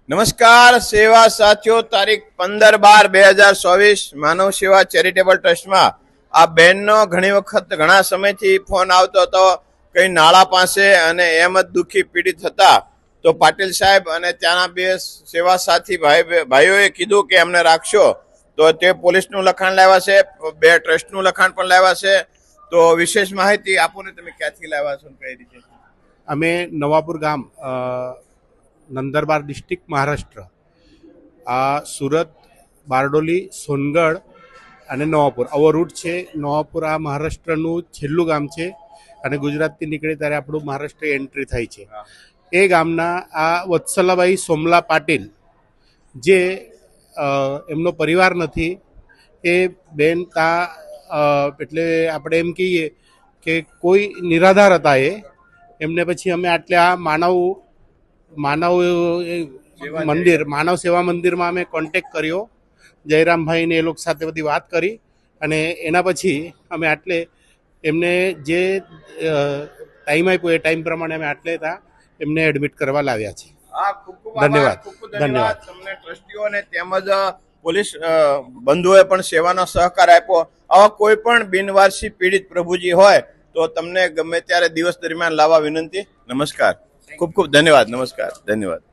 નમસ્કાર સેવા સાથીઓ, તારીખ 15/12/2024 માનવ સેવા ચેરિટેબલ ટ્રસ્ટમાં આ બહેનનો ઘણી વખત ઘણા સમયથી ફોન આવતો હતો કઈ નાળા પાસે અને એમ જ દુઃખી પીડિત હતા. તો પાટીલ સાહેબ અને ત્યાંના બે સેવા સાથી ભાઈઓએ કીધું કે અમને રાખશો. તો તે પોલીસનું લખાણ લાવ્યા છે, બે ટ્રસ્ટનું લખાણ પણ લાવ્યા છે. તો વિશેષ માહિતી આપો ને, તમે ક્યાંથી લાવ્યા છો, કઈ રીતે? અમે નવાપુર ગામ, નંદરબાર ડિસ્ટ્રિક્ટ, મહારાષ્ટ્ર. આ સુરત, બારડોલી, સોનગઢ અને નવાપુર આવો રૂટ છે. નવાપુર આ મહારાષ્ટ્રનું છેલ્લું ગામ છે અને ગુજરાતથી નીકળે ત્યારે આપણું મહારાષ્ટ્ર એન્ટ્રી થાય છે. એ ગામના આ વત્સલાબાઈ સોમલા પાટીલ, જે એમનો પરિવાર નથી, એ બેન એટલે આપણે એમ કહીએ કે કોઈ નિરાધાર હતા. એમને પછી અમે આટલે આ માનવ સેવા મંદિરમાં અમે કોન્ટેક કર્યો. જયરામભાઈને એ લોકો સાથે બધી વાત કરી અને એના પછી અમે આટલે એમને જે ટાઈમ આપ્યો એ ટાઈમ પ્રમાણે અમે આટલે એમને એડમિટ કરવા લાવ્યા છે. ધન્યવાદ. ધન્યવાદ તમને ટ્રસ્ટીઓને તેમજ પોલીસ બંધુઓએ પણ સેવાનો સહકાર આપ્યો. આવા કોઈ પણ બિનવારસી પીડિત પ્રભુજી હોય તો તમને ગમે ત્યારે દિવસ દરમિયાન લાવવા વિનંતી. નમસ્કાર, ખૂબ ખૂબ ધન્યવાદ. નમસ્કાર, ધન્યવાદ.